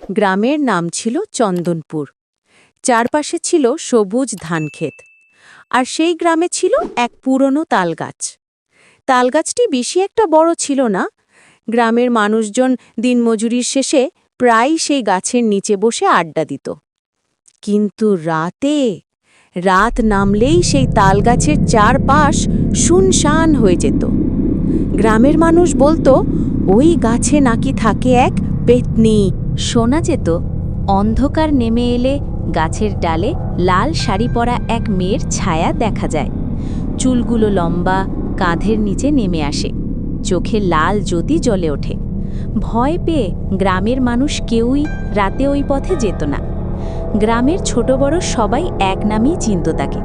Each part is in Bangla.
গ্রামের নাম ছিল চন্দনপুর। চারপাশে ছিল সবুজ ধানক্ষেত। আর সেই গ্রামে ছিল এক পুরনো তালগাছ। তালগাছটি বেশি একটা বড় ছিল না। গ্রামের মানুষজন দিনমজুরির শেষে প্রায়ই সেই গাছের নিচে বসে আড্ডা দিত। কিন্তু রাত নামলেই সেই তালগাছের চারপাশ শুনশান হয়ে যেত। গ্রামের মানুষ বলতো ওই গাছে নাকি থাকে এক পেতনি। শোনা যেত অন্ধকার নেমে এলে গাছের ডালে লাল শাড়ি পরা এক মেয়ের ছায়া দেখা যায়। চুলগুলো লম্বা, কাঁধের নিচে নেমে আসে, চোখে লাল জ্যোতি জ্বলে ওঠে। ভয় পেয়ে গ্রামের মানুষ কেউই রাতে ওই পথে যেত না। গ্রামের ছোট বড় সবাই এক নামেই চিনত তাকে,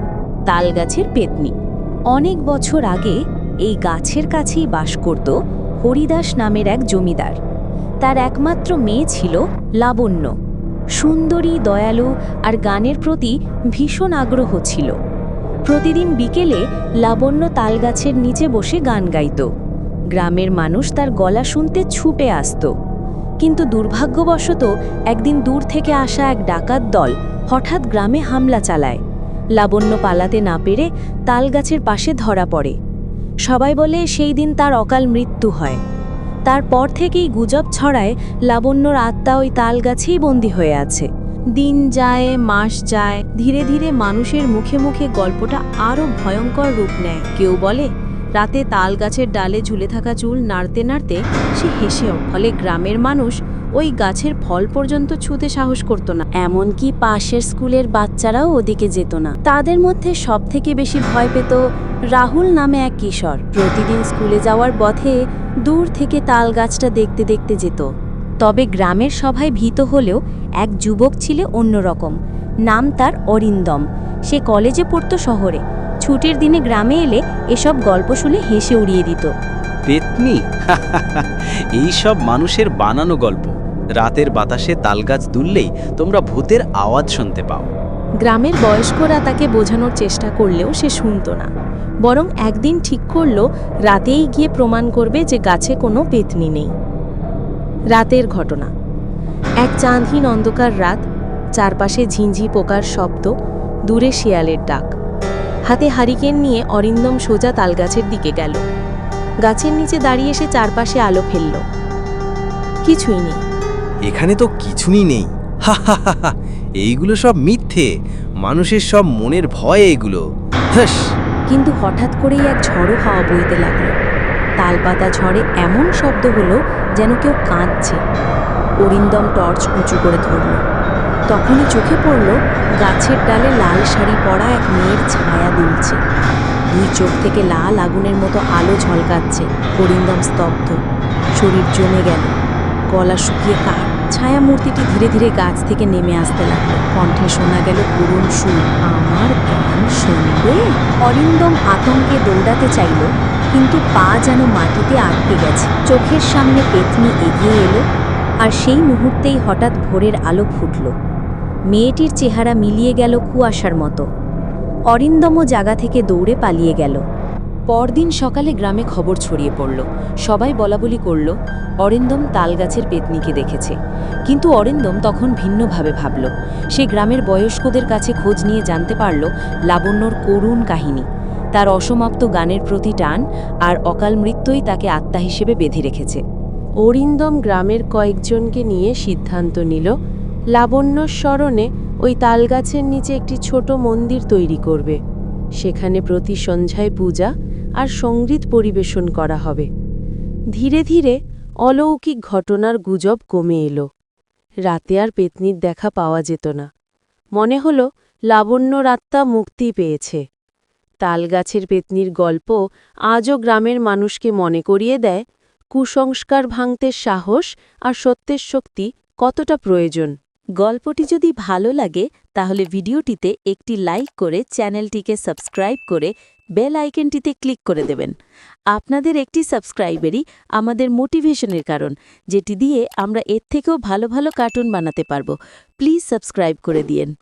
তালগাছের পেতনি। অনেক বছর আগে এই গাছের কাছেই বাস করত হরিদাস নামের এক জমিদার। তার একমাত্র মেয়ে ছিল লাবণ্য। সুন্দরী, দয়ালু আর গানের প্রতি ভীষণ আগ্রহ ছিল। প্রতিদিন বিকেলে লাবণ্য তালগাছের নিচে বসে গান গাইত। গ্রামের মানুষ তার গলা শুনতে ছুটে আসত। কিন্তু দুর্ভাগ্যবশত একদিন দূর থেকে আসা এক ডাকাত দল হঠাৎ গ্রামে হামলা চালায়। লাবণ্য পালাতে না পেরে তালগাছের পাশে ধরা পড়ে। সবাই বলে সেই দিন তার অকাল মৃত্যু হয়। তারপর থেকেই গুজব ছড়ায় লাবণ্যর আত্মা ওই তালগাছেই বন্দী হয়ে আছে। দিন যায়, মাস যায়, ধীরে ধীরে মানুষের মুখে মুখে গল্পটা আরও ভয়ঙ্কর রূপ নেয়। কেউ বলে রাতে তালগাছের ডালে ঝুলে থাকা চুল নাড়তে নাড়তে সে হেসে ওঠে। ফলে গ্রামের মানুষ ওই গাছের ফল পর্যন্ত ছুঁতে সাহস করত না। এমনকি পাশের স্কুলের বাচ্চারাও ওদিকে যেত না। তাদের মধ্যে সবথেকে বেশি ভয় পেত রাহুল নামে এক কিশোর। প্রতিদিন স্কুলে যাওয়ার পথে দূর থেকে তালগাছটা দেখতে দেখতে যেত। তবে গ্রামের সবাই ভীত হলেও এক যুবক ছিল অন্যরকম। নাম তার অরিন্দম। সে কলেজে পড়তো শহরে। ছুটির দিনে গ্রামে এলে এসব গল্প শুনে হেসে উড়িয়ে দিত। পেতনি? এই সব মানুষের বানানো গল্প। রাতের বাতাসে তালগাছ দুললেই তোমরা ভূতের আওয়াজ শুনতে পাও। গ্রামের বয়স্করা তাকে বোঝানোর চেষ্টা করলেও সে শুনত না। বরং একদিন ঠিক করল রাতেই গিয়ে প্রমাণ করবে যে গাছে কোনো পেতনি নেই। রাতের ঘটনা। এক চাঁদহীন অন্ধকার রাত। চারপাশে ঝিঁঝি পোকার শব্দ, দূরে শিয়ালের ডাক। হাতে হারিকেন নিয়ে অরিন্দম সোজা তালগাছের দিকে গেল। গাছের নিচে দাঁড়িয়ে সে চারপাশে আলো ফেলল। কিছুই নেই। এখানে তো কিছুই নেই। হা হা হা হা, এইগুলো সব মিথ্যে, মানুষের সব মনের ভয় এগুলো। হাস। কিন্তু হঠাৎ করেই এক ঝড়ো হাওয়া বইতে লাগলো। তালপাতা ঝড়ে এমন শব্দ হলো যেন কেউ কাঁদছে। অরিন্দম টর্চ উঁচু করে ধরল। তখনই চোখে পড়ল গাছের ডালে লাল শাড়ি পরা এক মেয়ের ছায়া দুলছে। দুই চোখ থেকে লাল আগুনের মতো আলো ঝলকাচ্ছে। অরিন্দম স্তব্ধ, শরীর জমে গেল, গলা শুকিয়ে কাঠ। ছায়া মূর্তিটি ধীরে ধীরে গাছ থেকে নেমে আসতে লাগলো। কণ্ঠে শোনা গেল করুণ সুর, আমার গান শুনবে? অরিন্দম আতঙ্কে দৌড়াতে চাইল, কিন্তু পা যেন মাটিতে আটকে গেছে। চোখের সামনে পেতনি এগিয়ে এলো, আর সেই মুহূর্তেই হঠাৎ ভোরের আলো ফুটল। মেয়েটির চেহারা মিলিয়ে গেল কুয়াশার মতো। অরিন্দমও জায়গা থেকে দৌড়ে পালিয়ে গেল। পরদিন সকালে গ্রামে খবর ছড়িয়ে পড়ল। সবাই বলাবলি করল অরিন্দম তালগাছের পেতনিকে দেখেছে। কিন্তু অরিন্দম তখন ভিন্নভাবে ভাবল। সে গ্রামের বয়স্কদের কাছে খোঁজ নিয়ে জানতে পারল লাবণ্যর করুণ কাহিনী, তার অসমাপ্ত গানের প্রতি টান আর অকাল মৃত্যুই তাকে আত্মা হিসেবে বেঁধে রেখেছে। অরিন্দম গ্রামের কয়েকজনকে নিয়ে সিদ্ধান্ত নিল লাবণ্যর স্মরণে ওই তালগাছের নিচে একটি ছোট মন্দির তৈরি করবে। সেখানে প্রতি সন্ধ্যায় পূজা আর সঙ্গীত পরিবেশন করা হবে। ধীরে ধীরে অলৌকিক ঘটনার গুজব কমে এলো। রাতে আর পেতনির দেখা পাওয়া যেত না। মনে হলো লাবণ্যর আত্মা মুক্তি পেয়েছে। তালগাছের পেতনির গল্প আজও গ্রামের মানুষকে মনে করিয়ে দেয় কুসংস্কার ভাঙতে সাহস আর সত্যের শক্তি কতটা প্রয়োজন। গল্পটি যদি ভালো লাগে তাহলে ভিডিওটিতে একটি লাইক করে চ্যানেলটিকে সাবস্ক্রাইব করে বেল আইকনটিতে ক্লিক করে দেবেন। আপনাদের একটি সাবস্ক্রাইবেরই আমাদের মোটিভেশনের কারণ, যেটি দিয়ে আমরা এর থেকেও ভালো ভালো কার্টুন বানাতে পারব। প্লিজ সাবস্ক্রাইব করে দিয়েন।